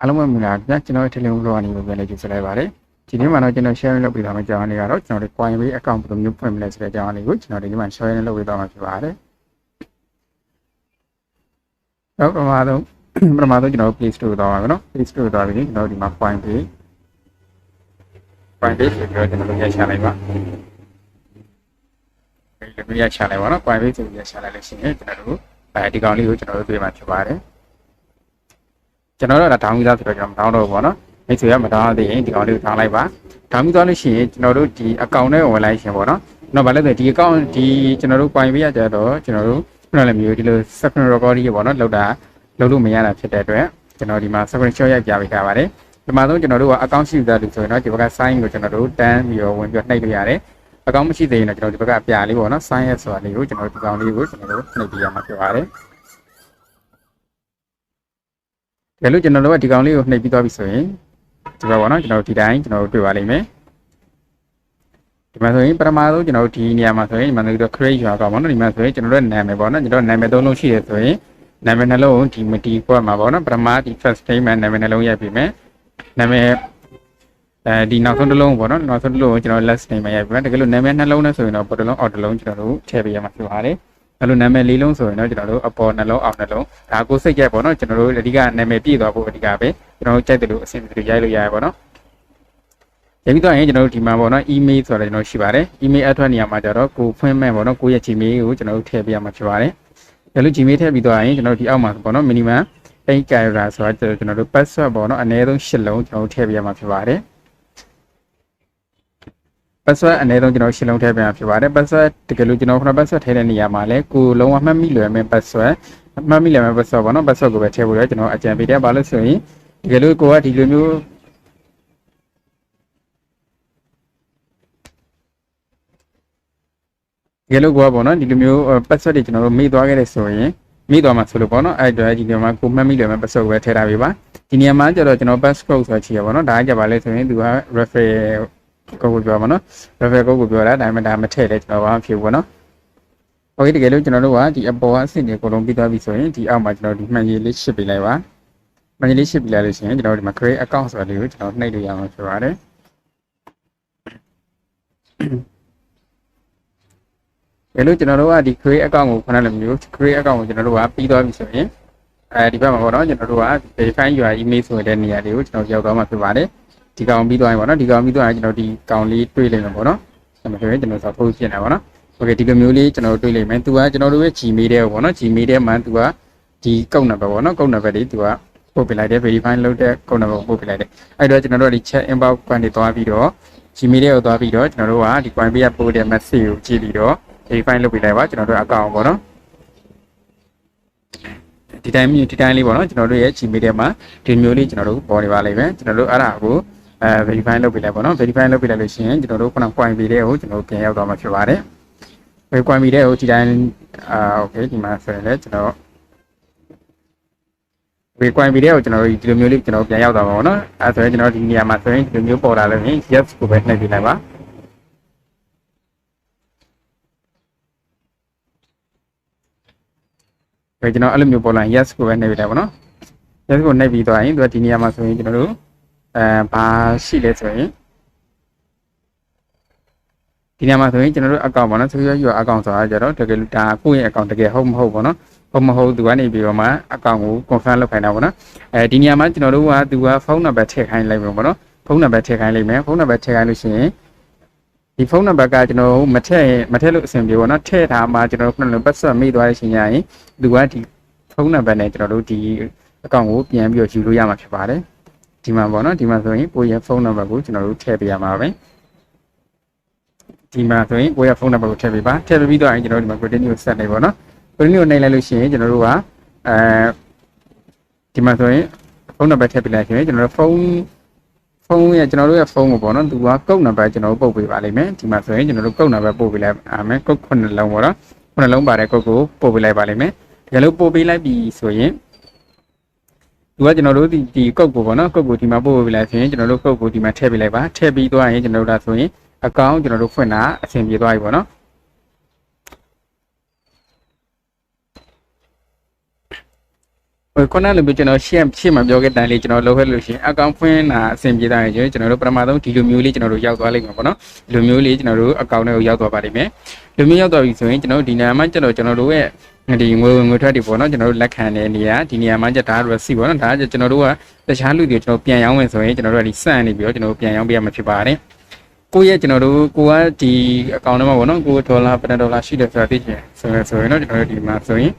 အားလုံးပဲမင်္ဂလာပါကျွန်တော်ထလင်းဦးလောကနေပြန်လေးကြည့်လိုက်ပါတယ်ဒီနေ့မှာတော့ကျွန်တော် share လုပ်ပေးသွားမယ့်အကြောင်းလေးကတော့ကျွန်တော်တို့ Coinbase account ဘယ်လိုမျိုးဖွင့်မလဲဆိုတဲ့အကြောင်းလေးကိုကျွန်တော်ဒီမှာ share လုပ်ပေးသွားမှာဖြစ်ပါတယ်တော့ပထမဆုံးကျွန်တော် Play Store သွားပါမယ်နော် Play Store သွားပြီးကျွန်တော်ဒီမှာ Coinbase ဆိုပြီးတော့ကျွန်တော်ရချလိုက်ပါဒီလိုရချလိုက်ပါနော် Coinbase ဆိုပြီးရချလိုက်လို့ရှိရင်ကျွန်တော်တို့ဒီကောင်လေးကိုကျွန်တော်တို့တွေ့မှာဖြစ်ပါတယ်ကျွန်တော်တို့ဒါတောင်းပြီးသားဆိုတော့ကျွန်တော်မတောင်းတော့ဘူးပေါ့နော်မိတ်ဆွေကမတောင်းသေးရင်ဒီကောင်လေးကိုတောင်းလိုက်ပါတောင်းပြီးသွားလို့ရှိရင်ကျွန်တော်တို့ဒီ account နဲ့ဝင်လိုက်ရှင်ပေါ့နော်တော့ဘာလဲဆိုဒီ account ဒီကျွန်တော်တို့ coin ပေးရကြတော့ကျွန်တော်တို့ခုနလည်းမျိုးဒီလို screen recording ပေါ့နော်လောက်လို့မရတာဖြစ်တဲ့အတွက်ကျွန်တော်ဒီမှာ screenshot ရိုက်ပြပေးထားပါတယ်ဒီမှာဆုံးကျွန်တော်တို့က account ရှိသားလို့ဆိုရင်တော့ဒီဘက်က sign ကိုကျွန်တော်တို့တန်းပြီးတော့ဝင်ပြီးနှိပ်လို့ရတယ် account မရှိသေးရင်တော့ကျွန်တော်ဒီဘက်ကပြလေးပေါ့နော် sign ရဆိုတာလေးကိုကျွန်တော်ဒီကောင်လေးကိုကျွန်တော်တို့နှိပ်ပြရမှာဖြစ်ပါတယ်ဒါလို့ကျွန်တော်တို့ကဒီကောင်လေးကိုနှိပ်ပြီးသွားပြီဆိုရင်ဒီဘက်ပေါ့နော်ကျွန်တော်တို့ဒီတိုင်းကျွန်တော်တို့တွေ့ပါလိမ့်မယ်ဒီမှာဆိုရင်ပထမဆုံးကျွန်တော်တို့ဒီနေရာမှာဆိုရင်ဒီမှာဆိုတော့ create ရွာကောင်ပေါ့နော်ဒီမှာဆိုရင်ကျွန်တော်တို့နာမည်ပေါ့နော်ကျွန်တော်နာမည်သုံးလုံးရှိရဆိုရင်နာမည်နှလုံးကိုဒီကွက်မှာပေါ့နော်ပထမဒီ first name နာမည်နှလုံးရိုက်ပြီးမယ်နာမည်ဒီနောက်ဆုံးတစ်လုံးပေါ့နော်နောက်ဆုံးတစ်လုံးကိုကျွန်တော် last name ရိုက်ပြီးမယ်တကယ်လို့နာမည်နှလုံးနဲ့ဆိုရင်တော့ပေါ်တစ်လုံးအောက်တစ်လုံးကျွန်တော်တို့ထည့်ပေးရမှာဖြစ်ပါတယ်အဲ့လိုနာမည်လေးလုံးဆိုရင်တော့ကျွန်တော်တို့အပေါ်နှလုံးအောက်နှလုံးဒါကိုစိတ်ကြိုက်ပေါ့နော်ကျွန်တော်တို့အဓိကနာမည်ပြည့်သွားဖို့အဓိကပဲကျွန်တော်တို့ကြိုက်တယ်လို့အဆင်ပြေရိုက်လို့ရရပါတော့ရိုက်ပြီးတော့ရင်ကျွန်တော်တို့ဒီမှာပေါ့နော် email ဆိုတာကျွန်တော်ရှိပါတယ် email အထွတ်နေရာမှာကျတော့ကိုဖွင့်မဲ့ပေါ့နော်ကိုရဲ့ Gmail ကိုကျွန်တော်တို့ထည့်ပေးရမှာဖြစ်ပါတယ်ဒါလို့ Gmail ထည့်ပြီးတော့ရင်ကျွန်တော်တို့ဒီအောက်မှာပေါ့နော် minimum 8 character ဆိုတာကျွန်တော်တို့ password ပေါ့နော်အနည်းဆုံး8လုံးကျွန်တော်တို့ထည့်ပေးရမှာဖြစ်ပါတယ်password အနည်းဆုံးကျွန်တော်ရှင်းလုံးထည့်ပေးရမှာဖြစ်ပါတယ် password တကယ်လို့ကျွန်တော်ခုန password ထည့်တဲ့နေရာမှာလဲကိုလုံးဝမှတ်မိလွယ်မဲ့ password မှတ်မိလွယ်မဲ့ password ပေါ့နော် password ကိုပဲထည့်ဖို့ရကျွန်တော်အကြံပေးတယ်ဘာလို့ဆိုရင်တကယ်လို့ကိုကဒီလိုမျိုးတကယ်လို့ကိုကပေါ့နော်ဒီလိုမျိုး password တွေကျွန်တော်တို့မေ့သွားခဲ့တဲ့ဆိုရင်မေ့သွားမှာဆိုလို့ပေါ့နော်အဲ့တော့ဒီနေရာမှာကိုမှတ်မိလွယ်မဲ့ password ကိုပဲထည့်ထားပေးပါဒီနေရာမှာကျတော့ကျွန်တော် passcode ဆိုတာရှိရပါတော့ဒါကကြပါလဲဆိုရင်သူက referral ကိုပြောပါနော် referral ကိုပြောတာဒါပေမဲ့ဒါမထည့်လဲကျွန်တော်ဘာမှဖြစ်ဘူးပေါ့နော်โอเคတကယ်လို့ကျွန်တော်တို့ကဒီအပေါ်ကအဆင့်တွေအကုန်လုံးပြီးသွားပြီဆိုရင်ဒီအောက်မှာကျွန်တော်ဒီမှန်ရည်လေးရှစ်ပေးလိုက်ပါမှန်ရည်လေးရှစ်ပေးလိုက်လို့ရှိရင်ကျွန်တော်ဒီမှာ create account ဆိုတာလေးကိုကျွန်တော်နှိပ်လို့ရမှာဖြစ်ပါတယ်ဒါလို့ကျွန်တော်တို့ကဒီ create account ကိုခဏလိုမျိုး create account ကိုကျွန်တော်တို့ကပြီးသွားပြီဆိုရင်ဒီဘက်မှာပေါ့နော်ကျွန်တော်တို့က verify your email ဆိုတဲ့နေရာလေးကိုကျွန်တော်ရောက်သွားမှာဖြစ်ပါတယ်ဒီကောင်ပြီးသွားရင်ပေါ့နော်ဒီကောင်ပြီးသွားရင်ကျွန်တော်ဒီကောင်လေးတွေ့လိမ့်မယ်ပေါ့နော်ဒါမှမဟုတ်ကျွန်တော်စာထုတ်ပြနေတာပေါ့နော်โอเคဒီလိုမျိုးလေးကျွန်တော်တို့တွေ့လိမ့်မယ်သူကကျွန်တော်တို့ရဲ့ Gmail တဲ့ပေါ့နော် Gmail တဲ့မှာသူကဒီကုတ်နံပါတ်ပေါ့နော်ကုတ်နံပါတ်လေးသူကပို့ပေးလိုက်တယ် verify လုပ်တဲ့ကုတ်နံပါတ်ကိုပို့ပေးလိုက်တယ်အဲ့တော့ကျွန်တော်တို့ကဒီ chat inbox ကနေသွားပြီးတော့ Gmail တဲ့ကိုသွားပြီးတော့ကျွန်တော်တို့ကဒီ Coinbase ပို့တဲ့ message ကိုကြည့်ပြီးတော့ verify လုပ်ပေးလိုက်ပါကျွန်တော်တို့ account ပေါ့နော်ဒီတိုင်းလေးပေါ့နော်ကျွန်တော်တို့ရဲ့ Gmail ထဲမှာဒီမျိုးလေးကျွန်တော်တို့ပေါ်နေပါလိမ့်မယ်ကျွန်တော်တို့အဲ့ဒါကိုverify လုပ်ပေးလိုက်ပေါ့နော် verify လုပ်ပေးလိုက်လို့ရှိရင်ကျွန်တော်တို့ခုန Coinbase တွေကိုကျွန်တော်ပြန်ရောက်သွားမှာဖြစ်ပါတယ် Coinbase တွေကိုဒီတိုင်းโอเคဒီမှာဆိုရင်လည်းကျွန်တော်Coinbase တွေကိုကျွန်တော်တို့ဒီလိုမျိုးလေးကျွန်တော်ပြန်ရောက်သွားပါပေါ့နော်အဲဆိုရင်ကျွန်တော်ဒီနေရာမှာဆိုရင်ဒီလိုမျိုးပေါ်လာလို့ရင် yes ကိုပဲနှိပ်ပေးလိုက်ပါကျွန်တော်အဲ့လိုမျိုးပေါ်လာရင် yes ကိုပဲနှိပ်ပေးလိုက်ပါနော် yes ကိုနှိပ်ပြီးသွားရင်သူကဒီနေရာမှာဆိုရင်ကျွန်တော်တို့ဘာရှိလဲဆိုရင်ဒီနေရာမှာဆိုရင်ကျွန်တော်တို့ account ပေါ့နော် social your account ဆိုတာကြတော့တကယ်လို့ဒါကိုယ့်ရဲ့ account တကယ်ဟုတ်မဟုတ်ပေါ့နော်ဟုတ်မဟုတ်သူကနေပြီးတော့မှ account ကို confirm လုပ်ခိုင်းတာပေါ့နော်ဒီနေရာမှာကျွန်တော်တို့ကသူကဖုန်းနံပါတ်ထည့်ခိုင်းလိုက်မယ်ပေါ့နော်ဖုန်းနံပါတ်ထည့်ခိုင်းလိုက်မယ်ဖုန်းနံပါတ်ထည့်ခိုင်းလို့ရှိရင်ဒီဖုန်းနံပါတ်ကကျွန်တော်မထည့်လို့အဆင်ပြေပေါ့နော်ထည့်ထားမှကျွန်တော်တို့ခုနက password မေ့သွားတဲ့ချိန်ကျရင်သူကဒီဖုန်းနံပါတ်နဲ့ကျွန်တော်တို့ဒီ account ကိုပြန်ပြီးတော့ယူလို့ရမှာဖြစ်ပါတယ်ဒီမှာပေါ့နော်ဒီမှာဆိုရင်ကိုယ့်ရဲ့ဖုန်းနံပါတ်ကိုကျွန်တော်တို့ထည့်ပေးရမှာပဲဒီမှာဆိုရင်ကိုယ့်ရဲ့ဖုန်းနံပါတ်ကိုထည့်ပေးပါထည့်ပြီးတော့ရင်ကျွန်တော်တို့ဒီမှာ continue ဆက်နေပေါ့နော် continue နှိပ်လိုက်လို့ရှိရင်ကျွန်တော်တို့ကဒီမှာဆိုရင်ဖုန်းနံပါတ်ထည့်ပေးလိုက်ရင်ကျွန်တော်တို့ဖုန်းရဲ့ကျွန်တော်တို့ရဲ့ဖုန်းကိုပေါ့နော်သူကကုတ်နံပါတ်ကျွန်တော်တို့ပုတ်ပေးပါလိမ့်မယ်ဒီမှာဆိုရင်ကျွန်တော်တို့ကုတ်နံပါတ်ပို့ပေးလိုက်အားမယ်ကုတ်9လုံးပေါ့နော်9လုံးပါတဲ့ကုတ်ကိုပို့ပေးလိုက်ပါလိမ့်မယ်ဒီလိုပို့ပေးလိုက်ပြီဆိုရင်သူကကျွန်တော်တို့ဒီကုတ်ကိုပေါ့နော်ကုတ်ကိုဒီမှာပို့ပေးလိုက်ဆိုရင်ကျွန်တော်တို့ကုတ်ကိုဒီမှာထည့်ပေးလိုက်ပါထည့်ပြီးသွားရင်ကျွန်တော်တို့ဒါဆိုရင် account ကျွန်တော်တို့ဖွင့်တာအဆင်ပြေသွားပြီပေါ့နော်โอ ခုနလိုမျိုးကျွန်တော်ရှေ့မှာပြောခဲ့တိုင်းလေးကျွန်တော်လုပ်ခဲ့လို့ရှိရင်အကောင့်ဖွင့်တာအဆင်ပြေတာရင်ကျွန်တော်တို့ပထမဆုံးဒီလိုမျိုးလေးကျွန်တော်တို့ရောက်သွားလိမ့်မယ်ပေါ့နော်ဒီလိုမျိုးလေးကျွန်တော်တို့အကောင့်တွေကိုရောက်သွားပါလိမ့်မယ်ဒီလိုမျိုးရောက်သွားပြီဆိုရင်ကျွန်တော်တို့ဒီနေရာမှာကျွန်တော်တို့ရဲ့ဒီငွေထွက်တွေပေါ့နော်ကျွန်တော်တို့လက်ခံတဲ့နေရာဒီနေရာမှာကျဒါ receipt ပေါ့နော်ဒါကကျွန်တော်တို့ကတခြားလူတွေကျွန်တော်ပြန်ရောင်းမယ်ဆိုရင်ကျွန်တော်တို့ကဒီစန့်နေပြီးတော့ကျွန်တော်တို့ပြန်ရောင်းပေးရမှာဖြစ်ပါတယ်ကိုရဲ့ကျွန်တော်တို့ကိုကဒီအကောင့်ထဲမှာပေါ့နော်ကိုဒေါ်လာ$ရှိတယ်ဆိုတာသိချင်ဆိုရင်တော့ကျွန်တော်တို့ဒီမှာဆိုရင်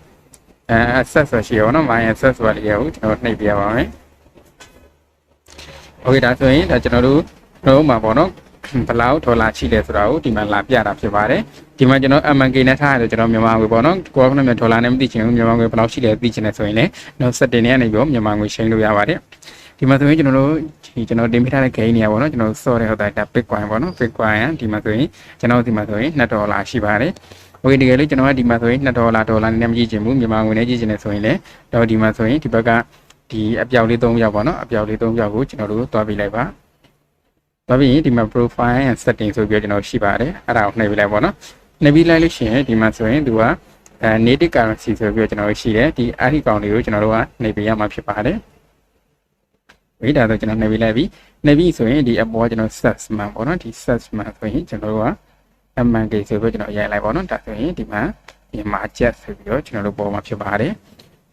access ဆိုရှိရပါတော့ my access ဆိုတာလေးကိုကျွန်တော်နှိပ်ပြရပါမယ် okay ဒါဆိုရင်ဒါကျွန်တော်တို့မှာပေါ့နော်ဘယ်လောက်ဒေါ်လာရှိလဲဆိုတာကိုဒီမှာလာပြတာဖြစ်ပါတယ်ဒီမှာကျွန်တော် MNK နဲ့ထားရတယ်ကျွန်တော်မြန်မာငွေပေါ့နော်ကိုကခဏမြန်ဒေါ်လာနဲ့မသိချင်ဘူးမြန်မာငွေဘယ်လောက်ရှိလဲသိချင်တယ်ဆိုရင်လည်းနောက်setting နဲ့ကနေပြီးတော့မြန်မာငွေရှင်းလို့ရပါတယ်ဒီမှာဆိုရင်ကျွန်တော်တင်ပေးထားတဲ့ gain နေရာပေါ့နော်ကျွန်တော်စော့တဲ့ဟုတ်တာ Bitcoin ပေါ့နော် Bitcoin ဒီမှာဆိုရင်ကျွန်တော်ဒီမှာဆိုရင်$2ရှိပါတယ်โอเคတကယ်လို့ကျွန်တော်ကဒီမှာဆိုရင်$2ဒေါ်လာနဲ့မကြည့်ချင်ဘူးမြန်မာငွေနဲ့ကြည့်ချင်တယ်ဆိုရင်လည်းတော့ဒီမှာဆိုရင်ဒီဘက်ကဒီအပြောက်လေး3ပြောက်ပေါ့နော်အပြောက်လေး3ပြောက်ကိုကျွန်တော်တို့တွားပြလိုက်ပါတွားပြီးရင်ဒီမှာ profile and setting ဆိုပြီးကျွန်တော်ရှိပါတယ်အဲ့ဒါကိုနှိပ်ပြလိုက်ပေါ့နော်နှိပ်ပြီးလိုက်လို့ရှိရင်ဒီမှာဆိုရင်သူကnative currency ဆိုပြီးကျွန်တော်ရှိတယ်ဒီအဲ့ဒီကောင်လေးကိုကျွန်တော်တို့ကနှိပ်ပြရမှာဖြစ်ပါတယ်ဝိဒါဆိုကျွန်တော်နှိပ်ပြလိုက်ပြီနှိပ်ပြီးဆိုရင်ဒီအပေါ်ကျွန်တော် search မှာပေါ့နော်ဒီ search မှာဆိုရင်ကျွန်တော်တို့ကMNK ဆိုပြီးကျွန်တော်ရိုက်လိုက်ပါတော့ဒါဆိုရင်ဒီမှာမြန်မာကျက်ဆိုပြီးတော့ကျွန်တော်တို့ပေါ်မှာဖြစ်ပါတယ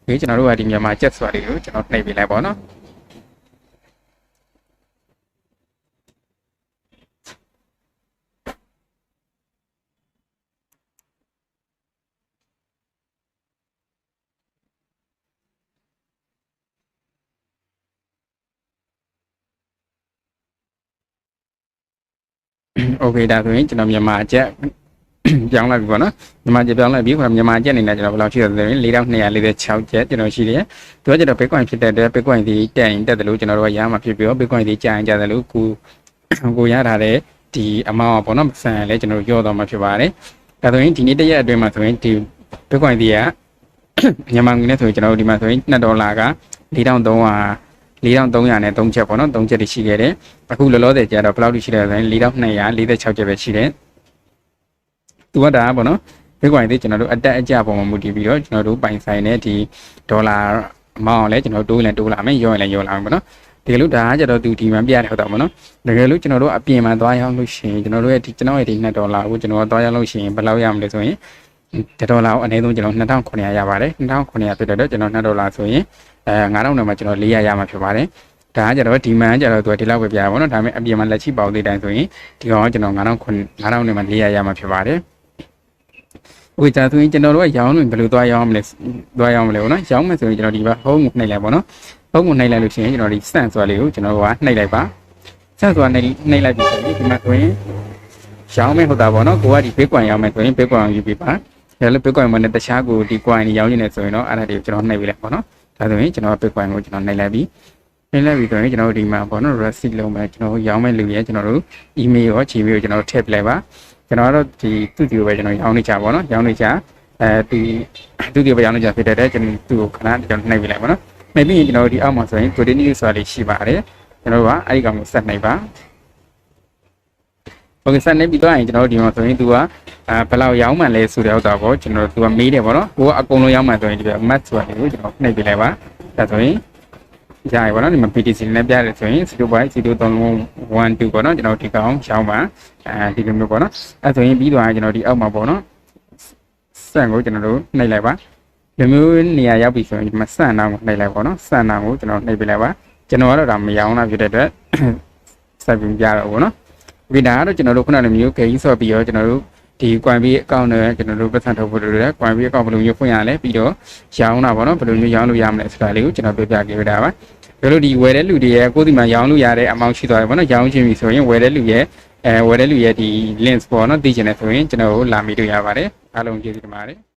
်ဒီကျွန်တော်တို့ကဒီမြန်မာကျက်ဆိုတာလေးကိုကျွန်တော်နှိပ်ပေးလိုက်ပါတော့โอเคဒါဆိုရင်ကျွန်တော်မြန်မာကျက်ပြောင်းလိုက်ပြီပေါ့နော်မြန်မာကျက်ပြောင်းလိုက်ပြီမြန်မာကျက်နေနဲ့ကျွန်တော်ဘယ်လောက်ရှိတယ်ဆိုရင်$4246ကျက်ကျွန်တော်ရှိတယ်သူကကျွန်တော် Bitcoin ဖြစ်တဲ့အတွက် Bitcoin ဒီတက်ရင်တက်တယ်လို့ကျွန်တော်တို့ကရမှာဖြစ်ပြီးတော့ Bitcoin ဒီကြာရင်ကြာတယ်လို့ကိုရထားတဲ့ဒီ amount ပေါ့နော်ဆန်လည်းကျွန်တော်တို့ရောတော့မှာဖြစ်ပါတယ်ဒါဆိုရင်ဒီနေ့တစ်ရက်အတွင်းမှာဆိုရင်ဒီ Bitcoin ဒီကမြန်မာငွေနဲ့ဆိုရင်ကျွန်တော်တို့ဒီမှာဆိုရင်$2က$4,300နဲ့3ချက်ပေါ့နော်3ချက်တွေရှိခဲ့တယ်အခုလောလောဆယ်ကျတော့ဘယ်လောက်ရှိလဲဆိုရင်$4,246ချက်ပဲရှိတယ်သူကဒါပေါ့နော် Bitcoin ဒီကျွန်တော်တို့အတက်အကျပုံမှာမူတည်ပြီးတော့ကျွန်တော်တို့ပိုင်ဆိုင်တဲ့ဒီဒေါ်လာအမောင်းလည်းကျွန်တော်တို့တိုးလာမယ်ရောရင်လည်းရောလာမယ်ပေါ့နော်တကယ်လို့ဒါကကျတော့သူဒီမှာပြရတယ်ဟုတ်တော့ပေါ့နော်တကယ်လို့ကျွန်တော်တို့အပြင်မှာသွားရောက်လို့ရှိရင်ကျွန်တော်ရဲ့ဒီ$2ကိုကျွန်တော်သွားရောက်လို့ရှိရင်ဘယ်လောက်ရမလဲဆိုရင်$1ကိုအနည်းဆုံးကျွန်တော်$2,900ရပါတယ်$2,900ဖြစ်တဲ့တော့ကျွန်တော်$2ဆိုရင်$9,000နဲ့မှကျွန်တော်400ရမှာဖြစ်ပါတယ်ဒါကကျတော့ဒီမှန်ကျတော့သူကဒီလောက်ပဲပြရပါတော့ဒါပေမဲ့အပြင်မှာလက်ရှိပေါသေးတိုင်းဆိုရင်ဒီကောင်ကကျွန်တော်$9,000နဲ့မှ400ရမှာဖြစ်ပါတယ်โอเคဒါဆိုရင်ကျွန်တော်တို့ကရောင်းလို့ဘယ်လိုသွားရောင်းမလဲပေါ့နော်ရောင်းမယ်ဆိုရင်ကျွန်တော်ဒီဘက် home ကိုနှိပ်လိုက်ပါတော့ home ကိုနှိပ်လိုက်လို့ရှိရင်ကျွန်တော်ဒီ send ဆိုတာလေးကိုကျွန်တော်တို့ကနှိပ်လိုက်ပါ send ဆိုတာနှိပ်လိုက်ပြီဆိုရင်ဒီမှာဆိုရင်ရောင်းမယ်ဟုတ်တာပေါ့နော်ကိုကဒီ Bitcoin ရောင်းမယ်ဆိုရင် Bitcoin ယူပေးပါဒါလည်း Bitcoin မှာနဲ့တခြားကိုဒီ coin တွေရောင်းနေတယ်ဆိုရင်တော့အဲ့ဒါတွေကိုကျွန်တော်နှိပ်ပေးလိုက်ပေါ့နော်ဒါဆိုရင်ကျွန်တော် Bitcoin ကိုကျွန်တော်နှိပ်လိုက်ပြီဆိုရင်ကျွန်တော်ဒီမှာပေါ့နော် receipt လုံးမယ်ကျွန်တော်ရောင်းမဲ့လူရဲ့ကျွန်တော်တို့ email ရော Gmail ကိုကျွန်တော်ထည့်ပြလိုက်ပါကျွန်တော်ကတော့ဒီသူ့ဒီကိုပဲကျွန်တော်ရောင်းနေချပေါ့နော်ရောင်းနေချသူ့ဒီပဲရောင်းနေချဖြစ်တဲ့ကျွန်တော်သူ့ကိုခဏကျွန်တော်နှိပ်ပြလိုက်ပါနော်နှိပ်ပြီးရင်ကျွန်တော်ဒီအောက်မှာဆိုရင် continue ဆိုတာလေးရှိပါတယ်ကျွန်တော်ကအဲ့ဒီကောင်ကိုဆက်နှိပ်ပါโอเคဆက်နှိပ်ပြီးတော့ရင်ကျွန်တော်ဒီမှာဆိုရင်သူကဘယ်လောက်ရောင်းမှန်လဲဆိုတဲ့ဥစ္စာပေါ့ကျွန်တော်သူကမေးတယ်ပေါ့နော်ကိုကအကုန်လုံးရောင်းမှန်ဆိုရင်ဒီက match ဆိုတာလေးကိုကျွန်တော်နှိပ်ပြလိုက်ပါဒါဆိုရင်ရရပါတော့ဒီမှာ BTC နဲ့ပြရတယ်ဆိုရင် 0.0312 ပေါ့နော်ကျွန်တော်ဒီကောင်ရှောင်းပါဒီလိုမျိုးပေါ့နော်အဲဆိုရင်ပြီးသွားရင်ကျွန်တော်ဒီအောက်မှာပေါ့နော်စံကိုကျွန်တော်တို့နှိပ်လိုက်ပါဒီမျိုးနေရာရောက်ပြီဆိုရင်ဒီမှာစံနာကိုနှိပ်လိုက်ပေါ့နော်စံနာကိုကျွန်တော်နှိပ်ပြလိုက်ပါကျွန်တော်ကတော့ဒါမရောင်းတာဖြစ်တဲ့အတွက်စိုက်ပြီးပြတော့ပေါ့နော်ဒီဒါကတော့ကျွန်တော်တို့ခုနလိုမျိုးဂိမ်းဆော့ပြီးတော့ကျွန်တော်တို့ဒီ Coinbase account နဲ့ကျွန်တော်တို့ပတ်စံထုတ်ဖို့လိုတယ် Coinbase account ဘယ်လိုမျိုးဖွင့်ရလဲပြီးတော့ရောင်းတာပေါ့နော်ဘယ်လိုမျိုးရောင်းလို့ရမလဲဆိုတာလေးကိုကျွန်တော်ပြပြခဲ့တာပါဘယ်လိုဒီဝယ်တဲ့လူတွေရဲ့ကိုယ်ဒီမှာရောင်းလို့ရတဲ့အမောင့်ရှိသွားတယ်ပေါ့နော်ရောင်းချင်းပြီဆိုရင်ဝယ်တဲ့လူရဲ့ဒီ links ပေါ့နော်သိချင်တယ်ဆိုရင်ကျွန်တော်ကိုလာမိလို့ရပါတယ်အားလုံးကျေးဇူးတင်ပါတယ်